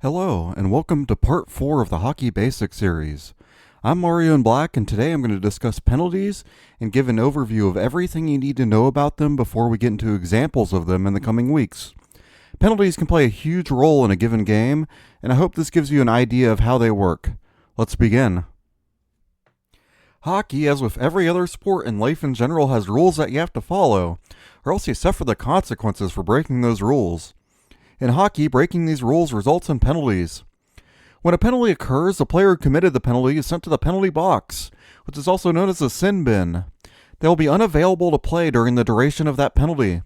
Hello, and welcome to part 4 of the Hockey Basics series. I'm Mario in Black, and today I'm going to discuss penalties and give an overview of everything you need to know about them before we get into examples of them in the coming weeks. Penalties can play a huge role in a given game, and I hope this gives you an idea of how they work. Let's begin. Hockey, as with every other sport and life in general, has rules that you have to follow, or else you suffer the consequences for breaking those rules. In hockey, breaking these rules results in penalties. When a penalty occurs, the player who committed the penalty is sent to the penalty box, which is also known as the sin bin. They will be unavailable to play during the duration of that penalty.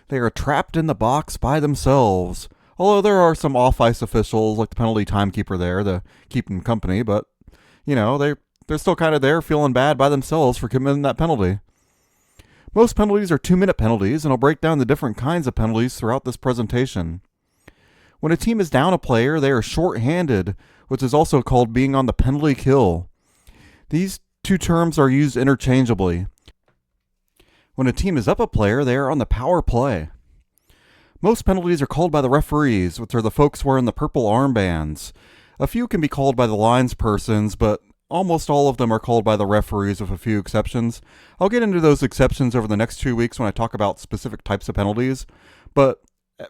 They are trapped in the box by themselves, although there are some off-ice officials like the penalty timekeeper there to keep them company, but, they're still kind of there feeling bad by themselves for committing that penalty. Most penalties are 2-minute penalties, and I'll break down the different kinds of penalties throughout this presentation. When a team is down a player, they are short-handed, which is also called being on the penalty kill. These two terms are used interchangeably. When a team is up a player, they are on the power play. Most penalties are called by the referees, which are the folks wearing the purple armbands. A few can be called by the linespersons, but almost all of them are called by the referees with a few exceptions. I'll get into those exceptions over the next 2 weeks when I talk about specific types of penalties, but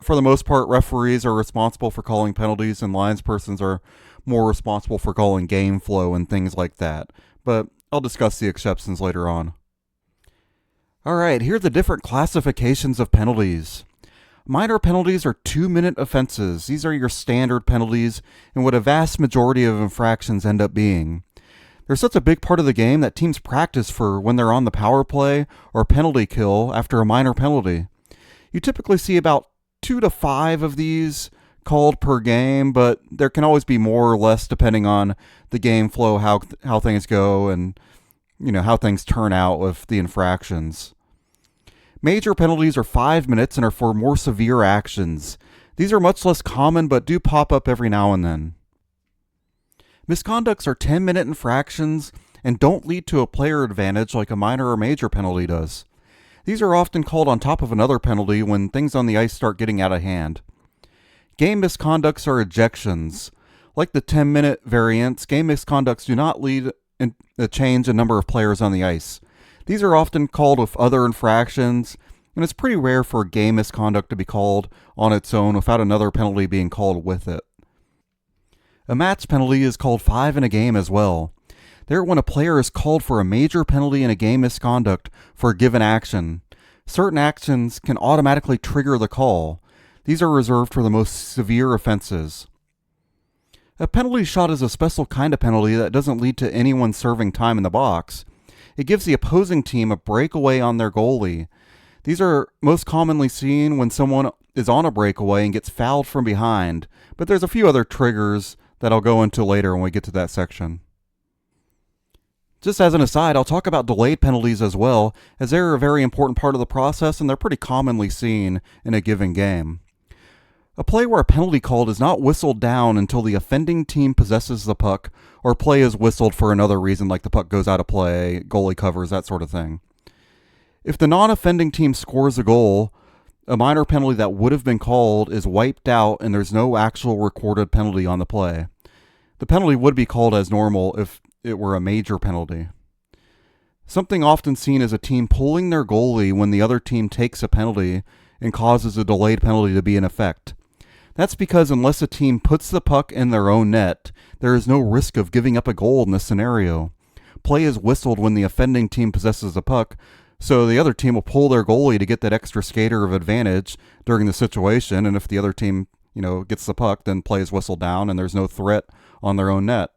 for the most part, referees are responsible for calling penalties, and linespersons are more responsible for calling game flow and things like that. But I'll discuss the exceptions later on. Alright, here are the different classifications of penalties. Minor penalties are 2-minute offenses. These are your standard penalties and what a vast majority of infractions end up being. They're such a big part of the game that teams practice for when they're on the power play or penalty kill after a minor penalty. You typically see about 2 to 5 of these called per game, but there can always be more or less depending on the game flow, how things go, and how things turn out with the infractions. Major penalties are 5 minutes and are for more severe actions. These are much less common but do pop up every now and then. Misconducts are 10-minute infractions and don't lead to a player advantage like a minor or major penalty does. These are often called on top of another penalty when things on the ice start getting out of hand. Game misconducts are ejections. Like the 10-minute variants, game misconducts do not lead in a change in number of players on the ice. These are often called with other infractions, and it's pretty rare for a game misconduct to be called on its own without another penalty being called with it. A match penalty is called 5 in a game as well. They're when a player is called for a major penalty in a game misconduct for a given action. Certain actions can automatically trigger the call. These are reserved for the most severe offenses. A penalty shot is a special kind of penalty that doesn't lead to anyone serving time in the box. It gives the opposing team a breakaway on their goalie. These are most commonly seen when someone is on a breakaway and gets fouled from behind, but there's a few other triggers that I'll go into later when we get to that section. Just as an aside, I'll talk about delayed penalties as well, as they're a very important part of the process and they're pretty commonly seen in a given game. A play where a penalty called is not whistled down until the offending team possesses the puck, or play is whistled for another reason like the puck goes out of play, goalie covers, that sort of thing. If the non-offending team scores a goal, a minor penalty that would have been called is wiped out and there's no actual recorded penalty on the play. The penalty would be called as normal if it were a major penalty. Something often seen is a team pulling their goalie when the other team takes a penalty and causes a delayed penalty to be in effect. That's because unless a team puts the puck in their own net, there is no risk of giving up a goal in this scenario. Play is whistled when the offending team possesses the puck, so the other team will pull their goalie to get that extra skater of advantage during the situation, and if the other team, gets the puck, then play is whistled down and there's no threat on their own net.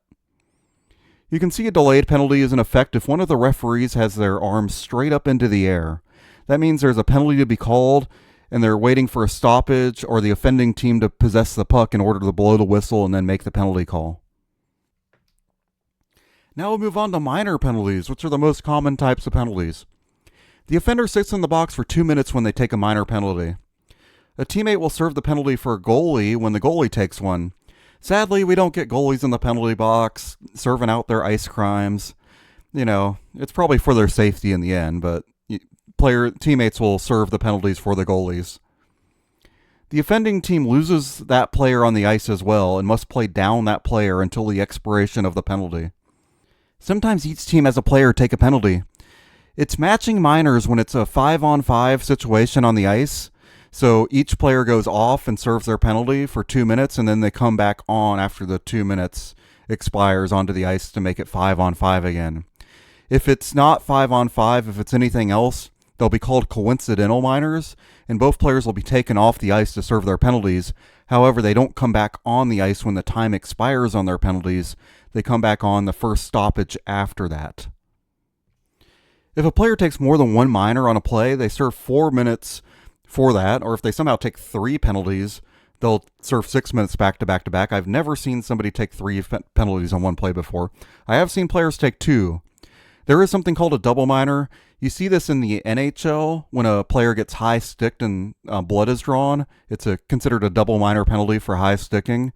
You can see a delayed penalty is in effect if one of the referees has their arms straight up into the air. That means there's a penalty to be called, and they're waiting for a stoppage or the offending team to possess the puck in order to blow the whistle and then make the penalty call. Now we'll move on to minor penalties, which are the most common types of penalties. The offender sits in the box for 2 minutes when they take a minor penalty. A teammate will serve the penalty for a goalie when the goalie takes one. Sadly, we don't get goalies in the penalty box serving out their ice crimes. It's probably for their safety in the end, but teammates will serve the penalties for the goalies. The offending team loses that player on the ice as well and must play down that player until the expiration of the penalty. Sometimes each team has a player take a penalty. It's matching minors when it's a 5-on-5 situation on the ice. So each player goes off and serves their penalty for 2 minutes, and then they come back on after the 2 minutes expires onto the ice to make it 5-on-5 again. If it's not 5-on-5, if it's anything else, they'll be called coincidental minors, and both players will be taken off the ice to serve their penalties. However, they don't come back on the ice when the time expires on their penalties. They come back on the first stoppage after that. If a player takes more than one minor on a play, they serve 4 minutes for that, or if they somehow take 3 penalties, they'll serve 6 minutes back to back to back. I've never seen somebody take 3 penalties on one play before. I have seen players take 2. There is something called a double minor. You see this in the NHL when a player gets high sticked and blood is drawn. It's considered a double minor penalty for high sticking.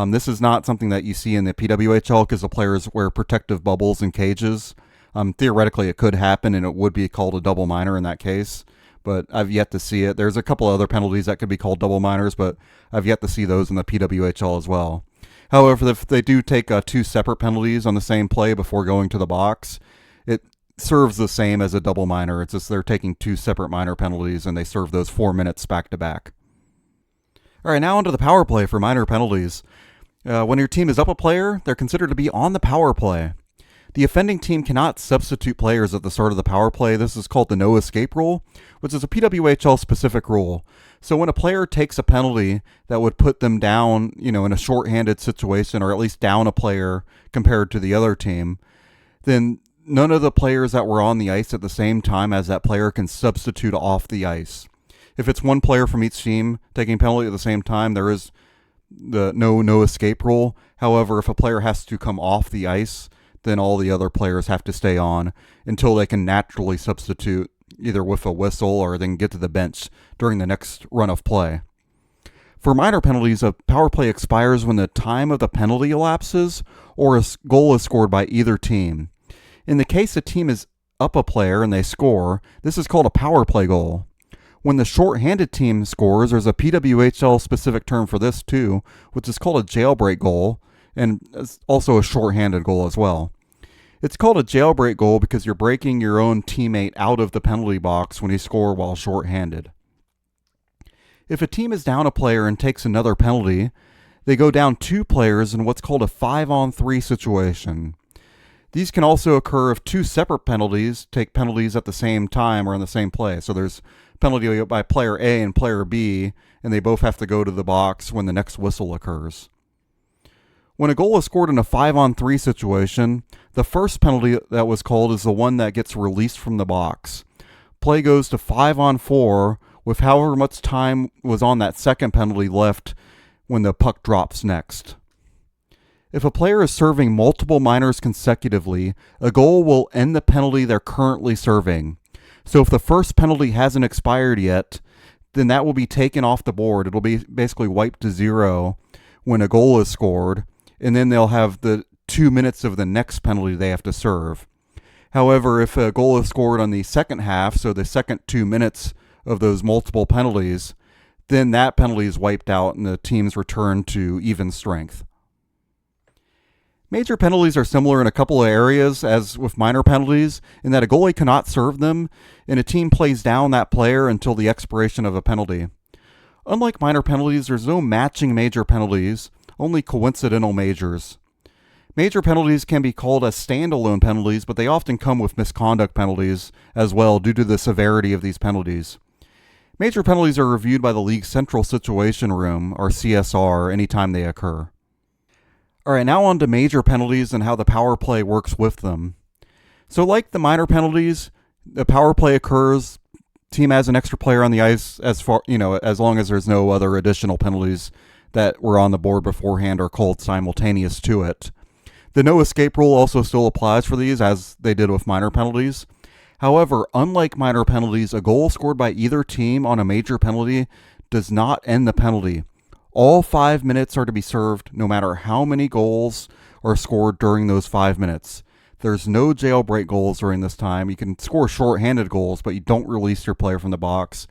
This is not something that you see in the PWHL because the players wear protective bubbles and cages. Theoretically, it could happen and it would be called a double minor in that case, but I've yet to see it. There's a couple other penalties that could be called double minors, but I've yet to see those in the PWHL as well. However, if they do take 2 separate penalties on the same play before going to the box, it serves the same as a double minor. It's just they're taking 2 separate minor penalties and they serve those 4 minutes back to back. All right, now onto the power play for minor penalties. When your team is up a player, they're considered to be on the power play. The offending team cannot substitute players at the start of the power play. This is called the no escape rule, which is a PWHL specific rule. So when a player takes a penalty that would put them down, in a shorthanded situation, or at least down a player compared to the other team, then none of the players that were on the ice at the same time as that player can substitute off the ice. If it's one player from each team taking penalty at the same time, there is the no escape rule. However, if a player has to come off the ice, then all the other players have to stay on until they can naturally substitute either with a whistle or then get to the bench during the next run of play. For minor penalties, a power play expires when the time of the penalty elapses or a goal is scored by either team. In the case a team is up a player and they score, this is called a power play goal. When the shorthanded team scores, there's a PWHL specific term for this too, which is called a jailbreak goal, and it's also a shorthanded goal as well. It's called a jailbreak goal because you're breaking your own teammate out of the penalty box when you score while shorthanded. If a team is down a player and takes another penalty, they go down 2 players in what's called a 5-on-3 situation. These can also occur if 2 separate penalties take penalties at the same time or in the same play. So there's penalty by player A and player B, and they both have to go to the box when the next whistle occurs. When a goal is scored in a 5-on-3 situation, the first penalty that was called is the one that gets released from the box. Play goes to 5-on-4 with however much time was on that second penalty left when the puck drops next. If a player is serving multiple minors consecutively, a goal will end the penalty they're currently serving. So if the first penalty hasn't expired yet, then that will be taken off the board. It'll be basically wiped to 0 when a goal is scored, and then they'll have the 2 minutes of the next penalty they have to serve. However, if a goal is scored on the second half, so the second 2 minutes of those multiple penalties, then that penalty is wiped out and the teams return to even strength. Major penalties are similar in a couple of areas as with minor penalties, in that a goalie cannot serve them, and a team plays down that player until the expiration of a penalty. Unlike minor penalties, there's no matching major penalties, only coincidental majors. Major penalties can be called as standalone penalties, but they often come with misconduct penalties as well due to the severity of these penalties. Major penalties are reviewed by the League's Central Situation Room, or CSR, anytime they occur. All right, now on to major penalties and how the power play works with them. So like the minor penalties, the power play occurs, team has an extra player on the ice as long as there's no other additional penalties that were on the board beforehand or called simultaneous to it. The no escape rule also still applies for these as they did with minor penalties. However, unlike minor penalties, a goal scored by either team on a major penalty does not end the penalty. All 5 minutes are to be served no matter how many goals are scored during those 5 minutes. There's no jailbreak goals during this time. You can score shorthanded goals, but you don't release your player from the box.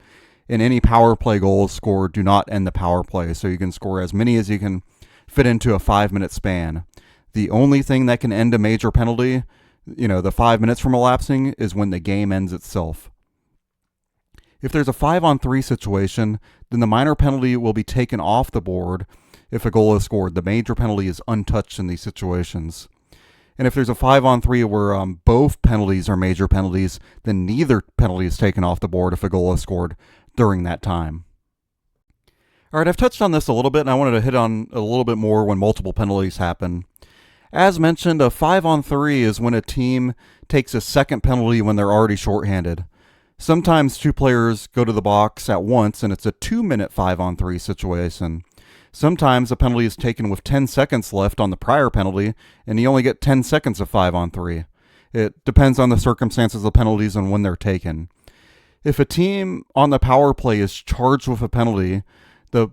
and any power play goals scored do not end the power play, so you can score as many as you can fit into a 5-minute span. The only thing that can end a major penalty, the 5 minutes from elapsing, is when the game ends itself. If there's a 5-on-3 situation, then the minor penalty will be taken off the board if a goal is scored. The major penalty is untouched in these situations. And if there's a 5-on-3 where both penalties are major penalties, then neither penalty is taken off the board if a goal is scored during that time. All right, I've touched on this a little bit, and I wanted to hit on a little bit more when multiple penalties happen. As mentioned, a 5-on-3 is when a team takes a second penalty when they're already shorthanded. Sometimes two players go to the box at once, and it's a 2-minute 5-on-3 situation. Sometimes a penalty is taken with 10 seconds left on the prior penalty, and you only get 10 seconds of 5-on-3. It depends on the circumstances of the penalties and when they're taken. If a team on the power play is charged with a penalty, the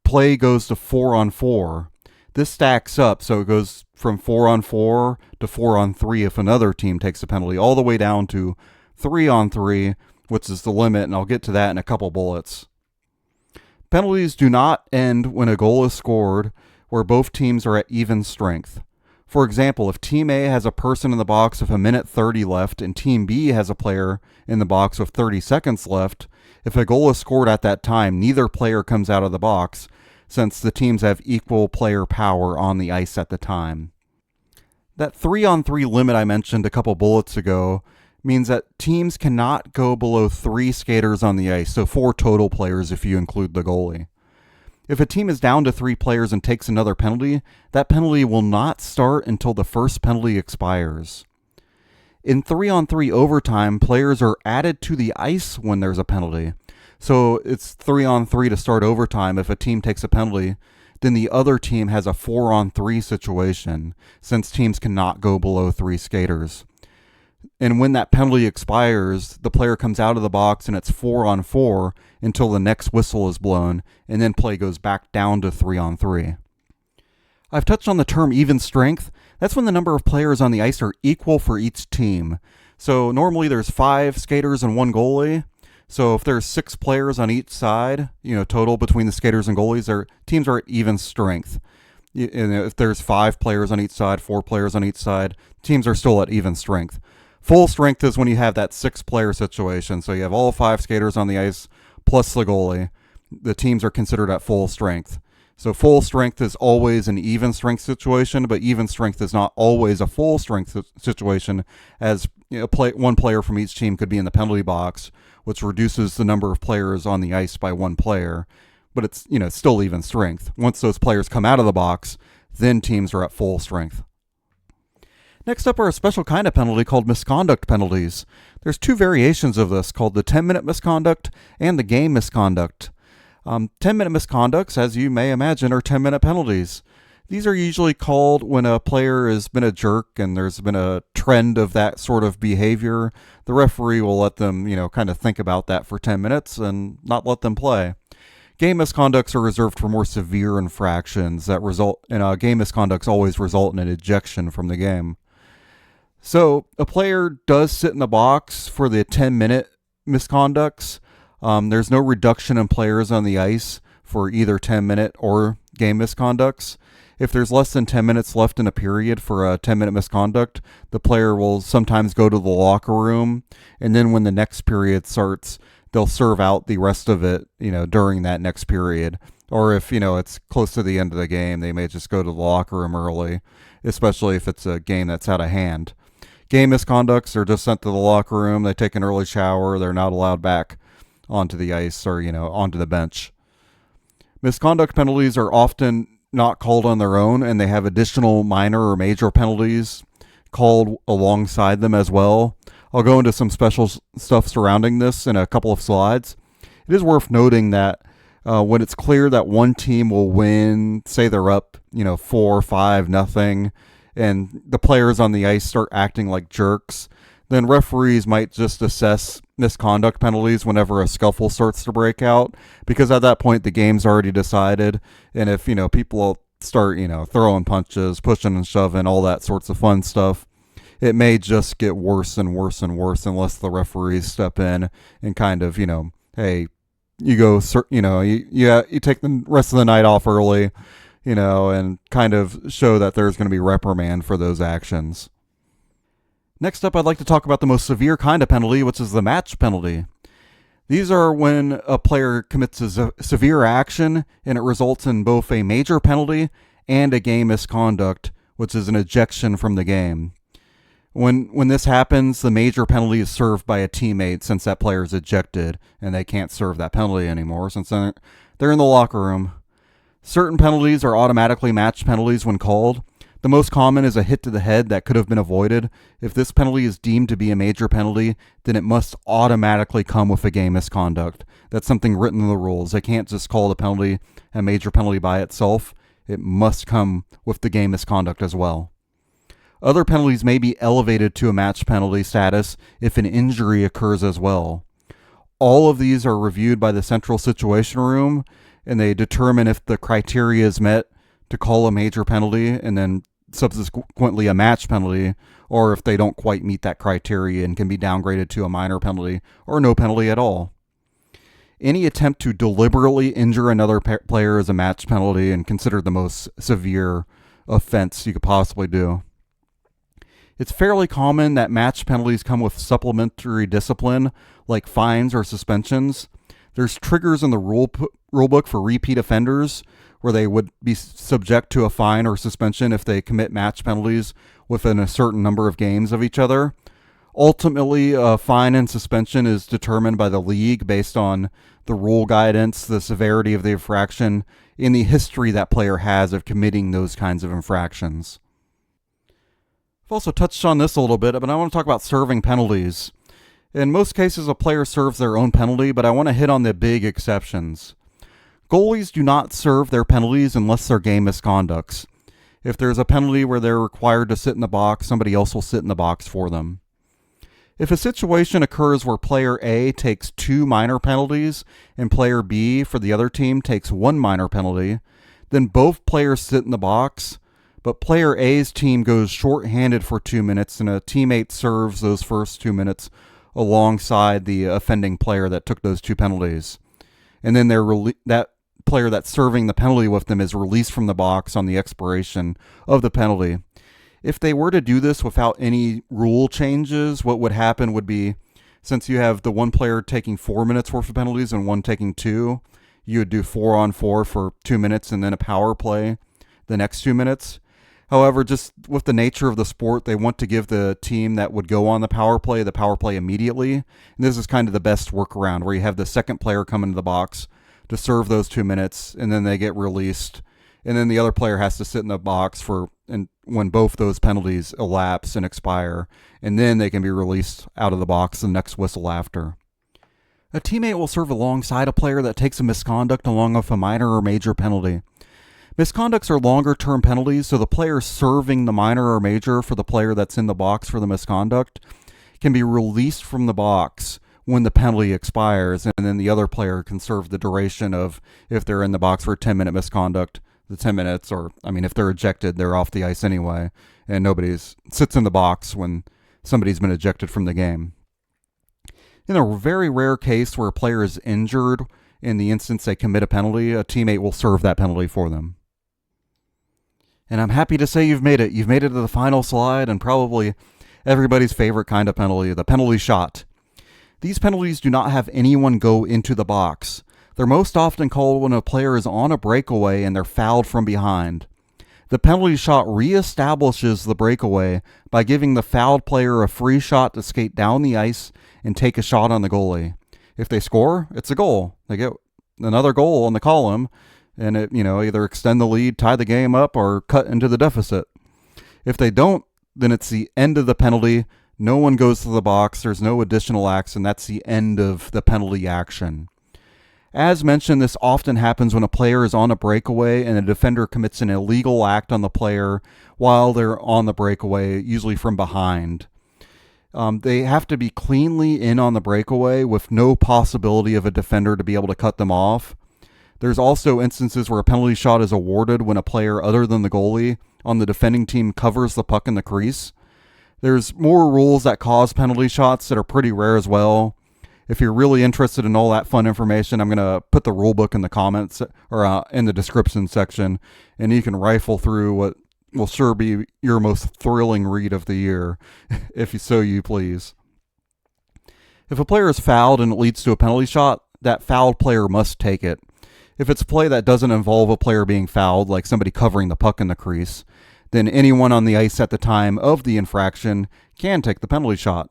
play goes to 4-on-4. This stacks up, so it goes from 4-on-4 to 4-on-3 if another team takes a penalty, all the way down to 3-on-3, which is the limit, and I'll get to that in a couple bullets. Penalties do not end when a goal is scored where both teams are at even strength. For example, if Team A has a person in the box with 1:30 left and Team B has a player in the box with 30 seconds left, if a goal is scored at that time, neither player comes out of the box, since the teams have equal player power on the ice at the time. That 3-on-3 limit I mentioned a couple bullets ago means that teams cannot go below 3 skaters on the ice, so 4 total players if you include the goalie. If a team is down to 3 players and takes another penalty, that penalty will not start until the first penalty expires. In 3-on-3 overtime, players are added to the ice when there's a penalty. So it's 3-on-3 to start overtime. If a team takes a penalty, then the other team has a 4-on-3 situation, since teams cannot go below 3 skaters. And when that penalty expires, the player comes out of the box and it's 4-on-4 until the next whistle is blown, and then play goes back down to 3-on-3. I've touched on the term even strength. That's when the number of players on the ice are equal for each team. So normally there's 5 skaters and 1 goalie. So if there's 6 players on each side, total between the skaters and goalies, their teams are at even strength. And if there's 5 players on each side, 4 players on each side, teams are still at even strength. Full strength is when you have that 6-player situation. So you have all 5 skaters on the ice plus the goalie. The teams are considered at full strength. So full strength is always an even strength situation, but even strength is not always a full strength situation, as one player from each team could be in the penalty box, which reduces the number of players on the ice by 1 player. But it's still even strength. Once those players come out of the box, then teams are at full strength. Next up are a special kind of penalty called misconduct penalties. There's 2 variations of this, called the 10-minute misconduct and the game misconduct. 10-minute misconducts, as you may imagine, are 10-minute penalties. These are usually called when a player has been a jerk and there's been a trend of that sort of behavior. The referee will let them, kind of think about that for 10 minutes and not let them play. Game misconducts are reserved for more severe infractions that result in game misconducts always result in an ejection from the game. So a player does sit in the box for the 10-minute misconducts. There's no reduction in players on the ice for either 10-minute or game misconducts. If there's less than 10 minutes left in a period for a 10-minute misconduct, the player will sometimes go to the locker room, and then when the next period starts, they'll serve out the rest of it, during that next period. Or if, it's close to the end of the game, they may just go to the locker room early, especially if it's a game that's out of hand. Game misconducts are just sent to the locker room. They take an early shower. They're not allowed back onto the ice or, onto the bench. Misconduct penalties are often not called on their own, and they have additional minor or major penalties called alongside them as well. I'll go into some special stuff surrounding this in a couple of slides. It is worth noting that when it's clear that one team will win, say they're up, 4-5-0, and the players on the ice start acting like jerks, then referees might just assess misconduct penalties whenever a scuffle starts to break out, because at that point the game's already decided, and if people start throwing punches, pushing and shoving, all that sorts of fun stuff, it may just get worse and worse and worse unless the referees step in and kind of hey, you go, you take the rest of the night off early, and kind of show that there's going to be reprimand for those actions. Next up, I'd like to talk about the most severe kind of penalty, which is the match penalty. These are when a player commits a severe action and it results in both a major penalty and a game misconduct, which is an ejection from the game. When this happens, the major penalty is served by a teammate since that player is ejected and they can't serve that penalty anymore since they're in the locker room. Certain penalties are automatically match penalties when called. The most common is a hit to the head that could have been avoided. If this penalty is deemed to be a major penalty, then it must automatically come with a game misconduct. That's something written in the rules. They can't just call the penalty a major penalty by itself. It must come with the game misconduct as well. Other penalties may be elevated to a match penalty status if an injury occurs as well. All of these are reviewed by the Central Situation Room, and they determine if the criteria is met to call a major penalty and then subsequently a match penalty, or if they don't quite meet that criteria and can be downgraded to a minor penalty or no penalty at all. Any attempt to deliberately injure another player is a match penalty and considered the most severe offense you could possibly do. It's fairly common that match penalties come with supplementary discipline like fines or suspensions. There's triggers in the rulebook for repeat offenders where they would be subject to a fine or suspension if they commit match penalties within a certain number of games of each other. Ultimately, a fine and suspension is determined by the league based on the rule guidance, the severity of the infraction, and the history that player has of committing those kinds of infractions. I've also touched on this a little bit, but I want to talk about serving penalties. In most cases, a player serves their own penalty, but I want to hit on the big exceptions. Goalies do not serve their penalties unless they're game misconducts. If there's a penalty where they're required to sit in the box, somebody else will sit in the box for them. If a situation occurs where player A takes 2 minor penalties and player B for the other team takes 1 minor penalty, then both players sit in the box, but player A's team goes shorthanded for 2 minutes and a teammate serves those first 2 minutes alongside the offending player that took those 2 penalties. And then that player that's serving the penalty with them is released from the box on the expiration of the penalty. If they were to do this without any rule changes, what would happen would be, since you have the one player taking 4 minutes worth of penalties and one taking 2, you would do 4-on-4 for 2 minutes and then a power play the next 2 minutes. However, just with the nature of the sport, they want to give the team that would go on the power play immediately. And this is kind of the best workaround, where you have the second player come into the box to serve those 2 minutes, and then they get released. And then the other player has to sit in the box when both those penalties elapse and expire, and then they can be released out of the box the next whistle after. A teammate will serve alongside a player that takes a misconduct along with a minor or major penalty. Misconducts are longer-term penalties, so the player serving the minor or major for the player that's in the box for the misconduct can be released from the box when the penalty expires, and then the other player can serve the duration of, if they're in the box for a 10-minute misconduct, the 10 minutes, or, if they're ejected, they're off the ice anyway, and nobody sits in the box when somebody's been ejected from the game. In a very rare case where a player is injured, in the instance they commit a penalty, a teammate will serve that penalty for them. And I'm happy to say you've made it. You've made it to the final slide and probably everybody's favorite kind of penalty, the penalty shot. These penalties do not have anyone go into the box. They're most often called when a player is on a breakaway and they're fouled from behind. The penalty shot reestablishes the breakaway by giving the fouled player a free shot to skate down the ice and take a shot on the goalie. If they score, it's a goal. They get another goal on the column, and it, either extend the lead, tie the game up, or cut into the deficit. If they don't, then it's the end of the penalty. No one goes to the box. There's no additional acts, and that's the end of the penalty action. As mentioned, this often happens when a player is on a breakaway and a defender commits an illegal act on the player while they're on the breakaway, usually from behind. They have to be cleanly in on the breakaway with no possibility of a defender to be able to cut them off. There's also instances where a penalty shot is awarded when a player other than the goalie on the defending team covers the puck in the crease. There's more rules that cause penalty shots that are pretty rare as well. If you're really interested in all that fun information, I'm going to put the rule book in the comments or in the description section, and you can rifle through what will sure be your most thrilling read of the year, if you please. If a player is fouled and it leads to a penalty shot, that fouled player must take it. If it's a play that doesn't involve a player being fouled, like somebody covering the puck in the crease, then anyone on the ice at the time of the infraction can take the penalty shot.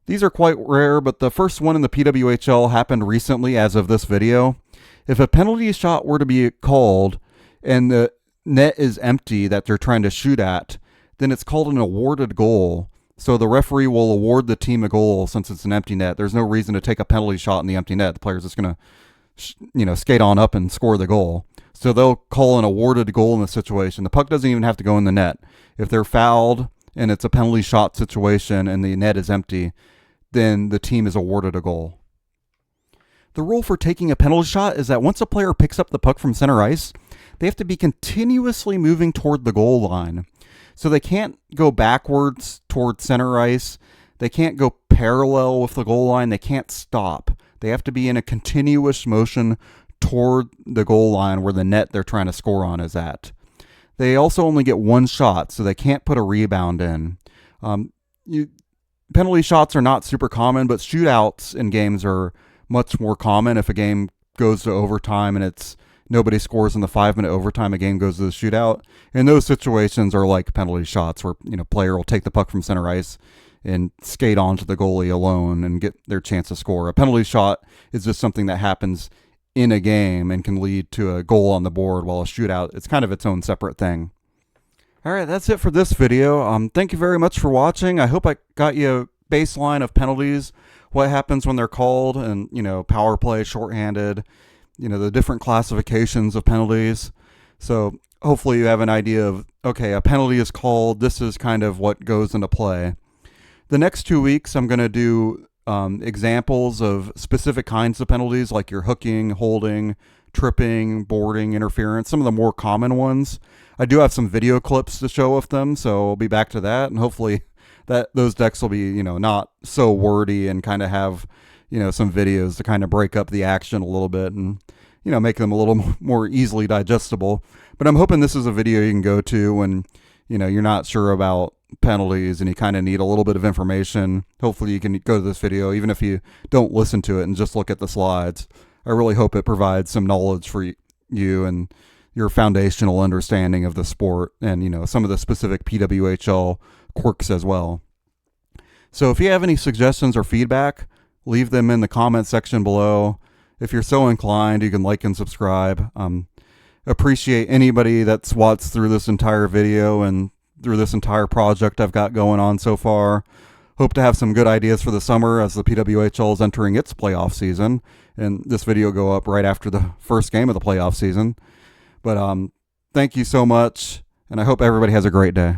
These are quite rare, but the first one in the PWHL happened recently as of this video. If a penalty shot were to be called and the net is empty that they're trying to shoot at, then it's called an awarded goal. So the referee will award the team a goal since it's an empty net. There's no reason to take a penalty shot in the empty net. The player's just going to skate on up and score the goal. So they'll call an awarded goal in the situation. The puck doesn't even have to go in the net. If they're fouled and it's a penalty shot situation and the net is empty, then the team is awarded a goal. The rule for taking a penalty shot is that once a player picks up the puck from center ice, they have to be continuously moving toward the goal line. So they can't go backwards toward center ice. They can't go parallel with the goal line. They can't stop. They have to be in a continuous motion toward the goal line where the net they're trying to score on is at. They also only get one shot, so they can't put a rebound in. Penalty shots are not super common, but shootouts in games are much more common. If a game goes to overtime and it's nobody scores in the 5-minute overtime, a game goes to the shootout. And those situations are like penalty shots where, player will take the puck from center ice and skate onto the goalie alone and get their chance to score. A penalty shot is just something that happens in a game and can lead to a goal on the board, while a shootout, it's kind of its own separate thing. All right, that's it for this video. Thank you very much for watching. I hope I got you a baseline of penalties, what happens when they're called, and, power play, shorthanded, the different classifications of penalties. So hopefully you have an idea of, okay, a penalty is called, this is kind of what goes into play. The next 2 weeks, I'm going to do examples of specific kinds of penalties, like your hooking, holding, tripping, boarding, interference, some of the more common ones. I do have some video clips to show of them, so I'll be back to that, and hopefully those decks will be, not so wordy and kind of have, some videos to kind of break up the action a little bit and, make them a little more easily digestible. But I'm hoping this is a video you can go to when, you're not sure about penalties and you kind of need a little bit of information. Hopefully you can go to this video, even if you don't listen to it and just look at the slides. I really hope it provides some knowledge for you and your foundational understanding of the sport and, some of the specific PWHL quirks as well. So if you have any suggestions or feedback, leave them in the comment section below. If you're so inclined, you can like and subscribe. Appreciate anybody that's watched through this entire video and through this entire project I've got going on so far. Hope to have some good ideas for the summer as the PWHL is entering its playoff season. And this video will go up right after the first game of the playoff season. But thank you so much, and I hope everybody has a great day.